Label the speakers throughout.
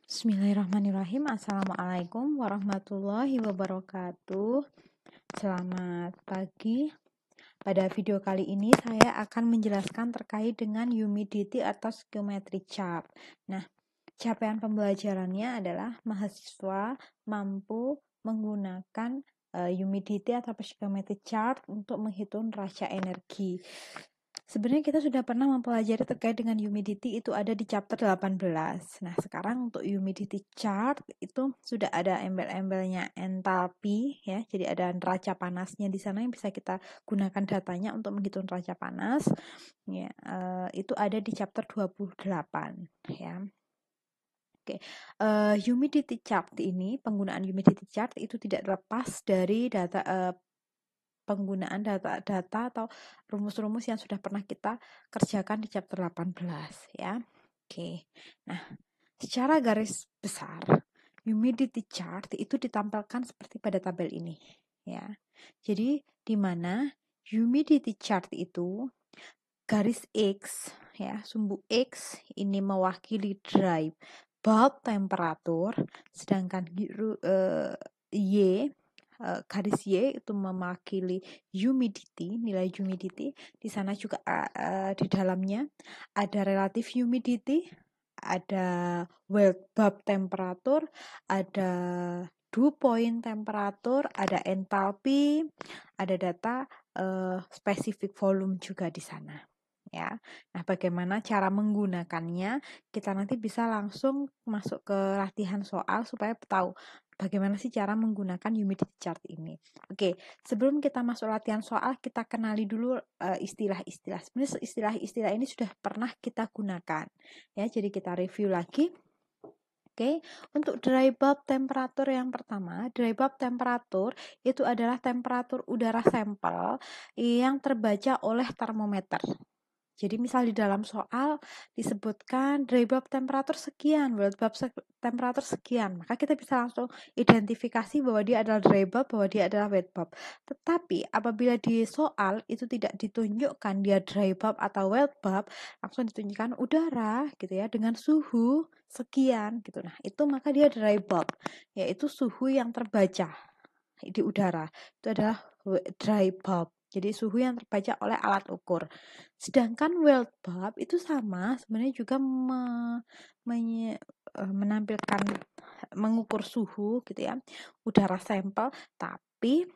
Speaker 1: Bismillahirrahmanirrahim. Assalamualaikum warahmatullahi wabarakatuh. Selamat pagi. Pada video kali ini saya akan menjelaskan terkait dengan humidity atau stoichiometric chart. Nah, capaian pembelajarannya adalah mahasiswa mampu menggunakan humidity atau stoichiometric chart untuk menghitung neraca energi. Sebenarnya kita sudah pernah mempelajari terkait dengan humidity, itu ada di chapter 18. Nah, sekarang untuk humidity chart itu sudah ada embel-embelnya entalpi ya. Jadi ada neraca panasnya di sana yang bisa kita gunakan datanya untuk menghitung neraca panas. Ya, itu ada di chapter 28 ya. Oke, humidity chart ini, penggunaan humidity chart itu tidak lepas dari penggunaan data-data atau rumus-rumus yang sudah pernah kita kerjakan di chapter 18 ya. Oke. Nah, secara garis besar humidity chart itu ditampilkan seperti pada tabel ini ya. Jadi di mana humidity chart itu garis X ya, sumbu X ini mewakili dry bulb temperatur, sedangkan Y garis Y itu mewakili humidity, nilai humidity. Di sana juga di dalamnya ada relative humidity, ada weld bulb temperatur, ada dew point temperatur, ada entalpi, ada data specific volume juga di sana. Ya. Nah, bagaimana cara menggunakannya? Kita nanti bisa langsung masuk ke latihan soal supaya tahu bagaimana sih cara menggunakan humidity chart ini. Oke, sebelum kita masuk latihan soal, kita kenali dulu istilah-istilah. Sebenarnya istilah-istilah ini sudah pernah kita gunakan. Ya, jadi kita review lagi. Oke, untuk dry bulb temperatur yang pertama, dry bulb temperatur itu adalah temperatur udara sampel yang terbaca oleh termometer. Jadi misal di dalam soal disebutkan dry bulb temperatur sekian, weld bulb temperatur sekian, maka kita bisa langsung identifikasi bahwa dia adalah dry bulb, bahwa dia adalah wet bulb. Tetapi apabila di soal itu tidak ditunjukkan dia dry bulb atau wet bulb, langsung ditunjukkan udara gitu ya dengan suhu sekian gitu. Nah, itu maka dia dry bulb, yaitu suhu yang terbaca di udara. Itu adalah dry bulb. Jadi suhu yang terbaca oleh alat ukur. Sedangkan weld bulb itu sama, sebenarnya juga menampilkan mengukur suhu gitu ya, udara sampel, tapi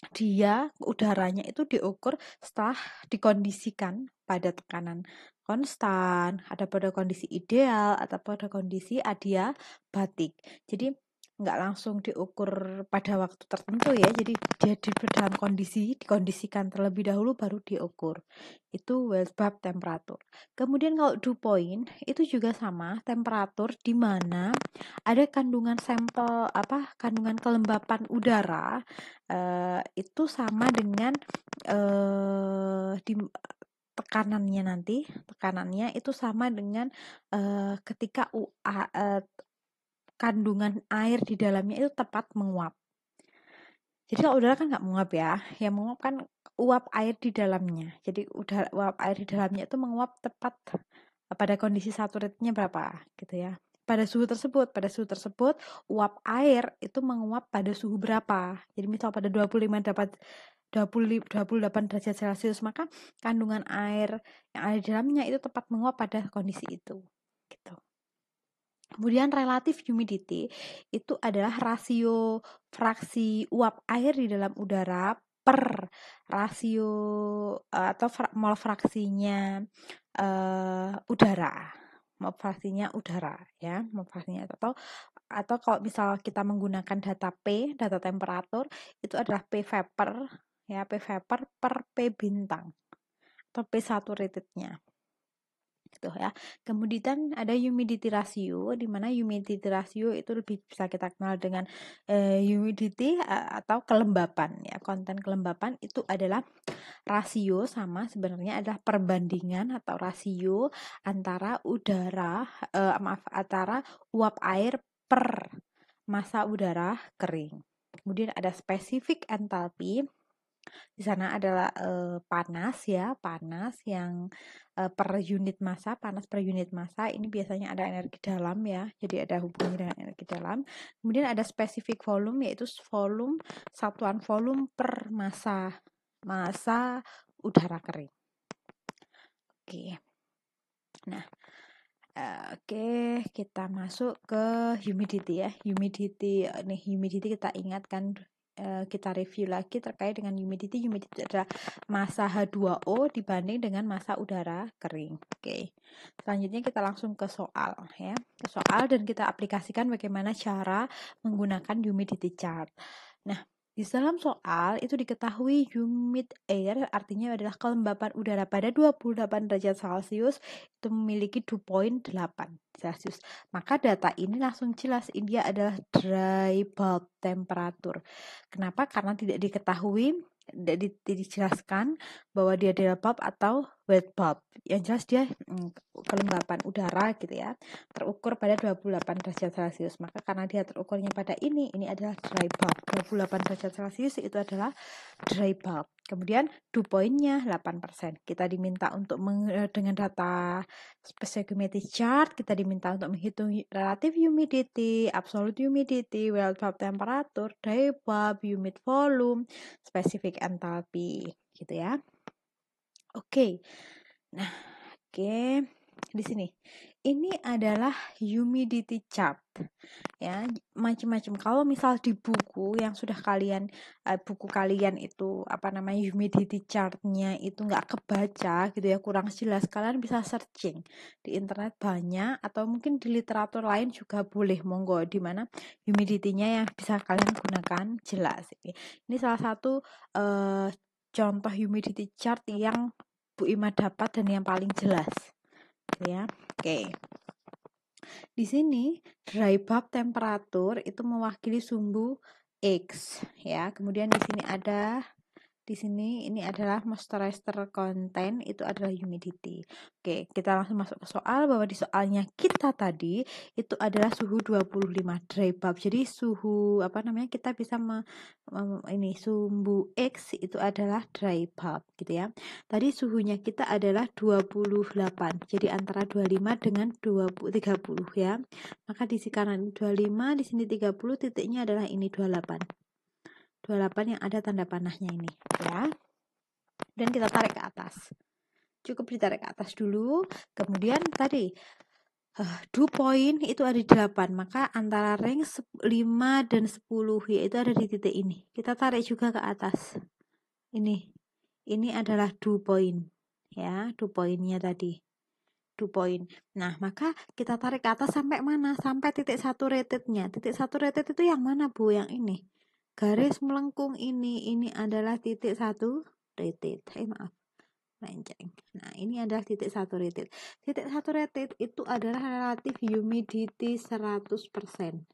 Speaker 1: dia udaranya itu diukur setelah dikondisikan pada tekanan konstan, ada pada kondisi ideal atau pada kondisi adiabatik. Jadi nggak langsung diukur pada waktu tertentu ya, jadi dia dalam dikondisikan terlebih dahulu baru diukur. Itu weld bulb temperatur. Kemudian kalau dew point itu juga sama, temperatur di mana ada kandungan sampel kandungan kelembapan udara itu sama dengan di tekanannya itu sama dengan ketika kandungan air di dalamnya itu tepat menguap. Jadi kalau udara kan nggak menguap ya, yang menguap kan uap air di dalamnya. Jadi uap air di dalamnya itu menguap tepat pada kondisi saturasinya berapa gitu ya. Pada suhu tersebut uap air itu menguap pada suhu berapa. Jadi misal pada 28 derajat Celcius, maka kandungan air yang ada di dalamnya itu tepat menguap pada kondisi itu. Gitu. Kemudian relative humidity itu adalah rasio fraksi uap air di dalam udara per rasio atau mol fraksinya udara. Mol fraksinya udara ya, mol fraksinya atau kalau misal kita menggunakan data P, data temperatur, itu adalah P vapor ya, P vapor per P bintang atau P saturatednya gitu ya. Kemudian ada humidity ratio, di mana humidity ratio itu lebih bisa kita kenal dengan humidity atau kelembapan ya. Konten kelembapan itu adalah rasio, sama sebenarnya adalah perbandingan atau rasio antara antara uap air per massa udara kering. Kemudian ada specific enthalpy. Di sana adalah panas ya, panas yang per unit massa, panas per unit massa ini biasanya ada energi dalam ya, jadi ada hubungannya dengan energi dalam. Kemudian ada specific volume, yaitu volume, satuan volume per massa udara kering. Oke. Nah, oke, kita masuk ke humidity ya. Humidity kita ingatkan, kita review lagi terkait dengan humidity. Humidity adalah massa H2O dibanding dengan massa udara kering. Oke. Selanjutnya kita langsung ke soal ya. Ke soal dan kita aplikasikan bagaimana cara menggunakan humidity chart. Nah, di dalam soal itu diketahui humid air artinya adalah kelembapan udara pada 28 derajat Celcius itu memiliki 2,8 Celcius. Maka data ini langsung jelas dia adalah dry bulb temperature. Kenapa? Karena tidak diketahui, tidak dijelaskan bahwa dia dry bulb atau wet bulb. Yang jelas dia kelembapan udara gitu ya, terukur pada 28 derajat Celcius. Maka karena dia terukurnya pada ini adalah dry bulb. 28 derajat Celcius itu adalah dry bulb. Kemudian dew point-nya 8%. Kita diminta untuk dengan data specific humidity chart, kita diminta untuk menghitung relative humidity, absolute humidity, wet bulb temperature, dry bulb, humid volume, specific enthalpy, gitu ya. Oke. Nah, oke. Di sini. Ini adalah humidity chart. Ya, macam-macam. Kalau misal di buku yang sudah kalian buku kalian itu humidity chartnya itu nggak kebaca gitu ya, kurang jelas, kalian bisa searching di internet banyak, atau mungkin di literatur lain juga boleh, monggo, di mana humidity-nya yang bisa kalian gunakan jelas. Ini salah satu contoh humidity chart yang Bu Ima dapat dan yang paling jelas ya. Oke. Di sini dry bulb temperature itu mewakili sumbu X ya. Kemudian di sini ini adalah moisture content, itu adalah humidity. Oke, kita langsung masuk ke soal, bahwa di soalnya kita tadi itu adalah suhu 25 dry bulb. Jadi suhu kita bisa ini sumbu X itu adalah dry bulb gitu ya. Tadi suhunya kita adalah 28. Jadi antara 25 dengan 30 ya. Maka di sisi kanan 25, di sini 30, titiknya adalah ini 28 yang ada tanda panahnya ini ya. Dan kita tarik ke atas. Cukup ditarik ke atas dulu. Kemudian tadi dew point itu ada di 8, maka antara range 5 dan 10 yaitu ada di titik ini. Kita tarik juga ke atas. Ini adalah dew point ya, dew point-nya tadi. Dew point. Nah, maka kita tarik ke atas sampai mana? Sampai titik saturated-nya. Titik saturated itu yang mana, Bu? Yang ini. Garis melengkung ini adalah titik saturated. Maaf, melenceng. Nah, ini adalah titik saturated. Titik saturated itu adalah relative humidity 100%.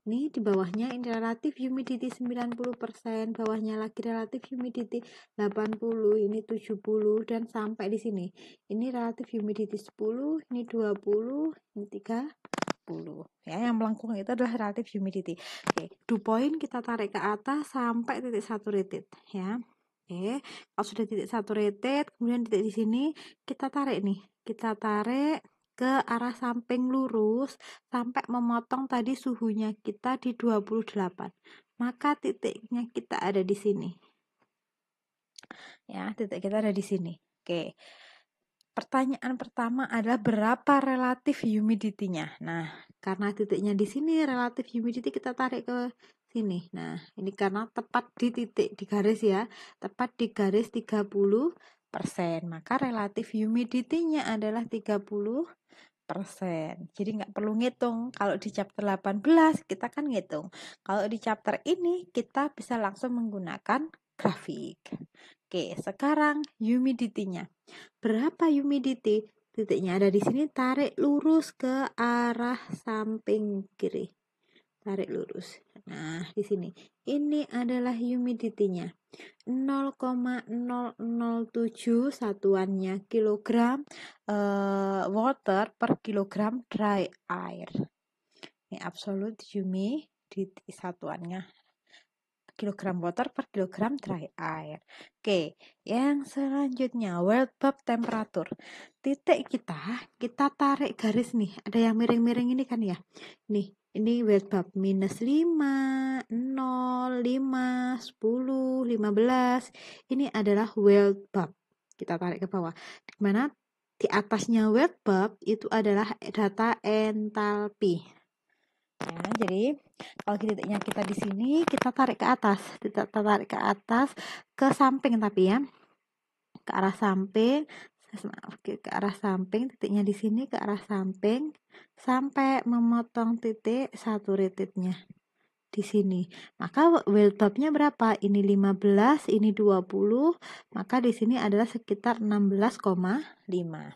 Speaker 1: Ini di bawahnya ini relative humidity 90%, bawahnya lagi relative humidity 80, ini 70, dan sampai di sini. Ini relative humidity 10, ini 20, ini 30. Ya, yang melengkung itu adalah relative humidity. Oke, dew point kita tarik ke atas sampai titik saturated ya. Oke, kalau sudah titik saturated, kemudian titik di sini kita tarik nih. Kita tarik ke arah samping lurus sampai memotong tadi suhunya kita di 28. Maka titiknya kita ada di sini. Ya, titik kita ada di sini. Oke. Pertanyaan pertama adalah berapa relatif humidity-nya. Nah, karena titiknya di sini relatif humidity, kita tarik ke sini. Nah, ini karena tepat di titik di garis ya, tepat di garis 30%. Maka relatif humidity-nya adalah 30%. Jadi nggak perlu ngitung. Kalau di chapter 18 kita kan ngitung. Kalau di chapter ini kita bisa langsung menggunakan grafik. Oke, sekarang humidity-nya. Berapa humidity? Titiknya ada di sini, tarik lurus ke arah samping kiri. Tarik lurus. Nah, di sini. Ini adalah humidity-nya. 0,007 satuannya kilogram water per kilogram dry air. Ini absolute humidity satuannya. kilogram water per kilogram dry air. Oke, yang selanjutnya world bulb temperature. Titik kita tarik garis nih. Ada yang miring-miring ini kan ya. Nih, ini world bulb minus 5, 0, 5, 10, 15. Ini adalah world bulb. Kita tarik ke bawah. Di mana di atasnya world bulb itu adalah data entalpi. Nah, jadi kalau titiknya kita di sini, kita tarik ke atas, kita tarik ke atas, ke samping tapi ya, ke arah samping, ke arah samping, titiknya di sini ke arah samping, sampai memotong titik saturatednya di sini. Maka world bulb-nya berapa? Ini 15, ini 20, maka di sini adalah sekitar 16,5.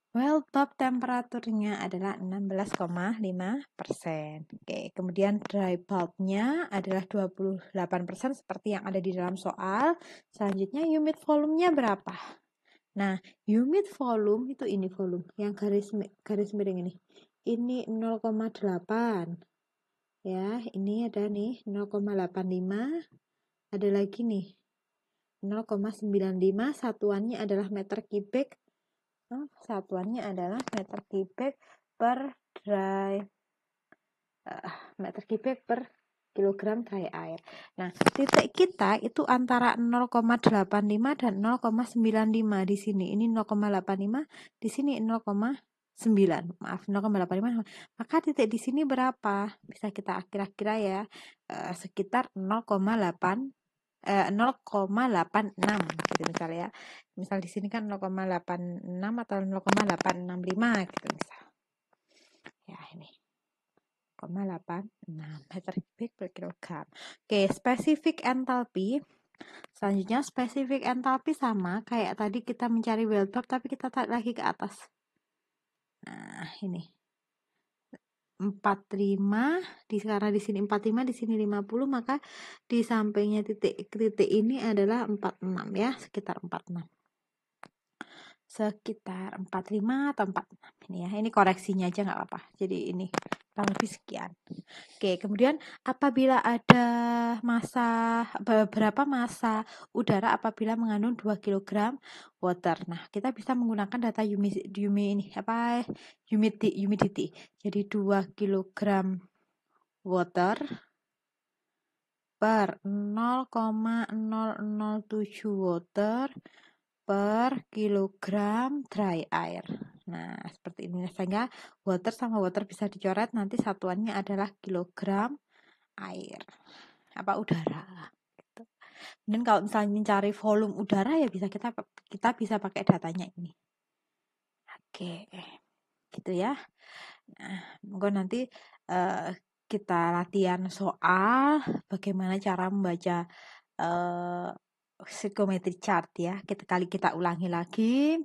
Speaker 1: World bulb temperaturnya adalah 16,5%. Oke, kemudian dry bulb-nya adalah 28% seperti yang ada di dalam soal. Selanjutnya humid volume-nya berapa? Nah, humid volume itu ini volume yang garis miring ini. Ini 0,8. Ya, ini ada nih 0,85. Ada lagi nih 0,95, satuannya adalah meter kubik. Satuannya adalah meter kubik per meter kubik per kilogram dry air. Nah, titik kita itu antara 0,85 dan 0,95 di sini. Ini 0,85, di sini 0,9. Maaf, 0,85. Maka titik di sini berapa? Bisa kita kira-kira ya, sekitar 0,86 gitu misalnya ya. Misal di sini kan 0,86 atau 0,865 gitu misal. Ya, ini 0,86 meter kubik per kilogram. Oke, spesifik entalpi. Selanjutnya spesifik entalpi sama kayak tadi kita mencari world bulb tapi kita tarik lagi ke atas. Nah, ini 45, karena di sini 45, di sini 50, maka di sampingnya titik ini adalah 46 ya, sekitar 46. Sekitar 45 atau 46 ini ya. Ini koreksinya aja nggak apa-apa. Jadi ini kurang lebih sekian. Oke, kemudian apabila ada beberapa massa udara apabila mengandung 2 kg water. Nah, kita bisa menggunakan data humidity. Jadi 2 kg water per 0,007 water per kilogram dry air. Nah, seperti ini. Sehingga water sama water bisa dicoret, nanti satuannya adalah kilogram air. Udara. Gitu. Dan kalau misalnya mencari volume udara ya kita bisa pakai datanya ini. Oke. Gitu ya. Nah, mungkin nanti kita latihan soal bagaimana cara membaca psychometric chart ya. Kita ulangi lagi.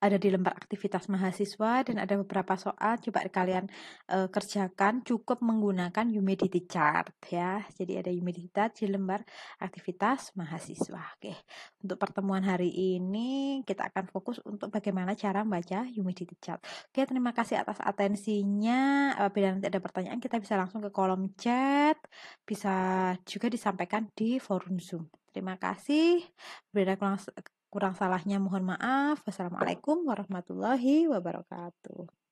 Speaker 1: Ada di lembar aktivitas mahasiswa dan ada beberapa soal coba kalian kerjakan cukup menggunakan humidity chart ya. Jadi ada humidity chart di lembar aktivitas mahasiswa. Oke. Untuk pertemuan hari ini kita akan fokus untuk bagaimana cara membaca humidity chart. Oke, terima kasih atas atensinya. Apabila nanti ada pertanyaan kita bisa langsung ke kolom chat, bisa juga disampaikan di forum Zoom. Terima kasih. Kurang salahnya mohon maaf. Wassalamualaikum warahmatullahi wabarakatuh.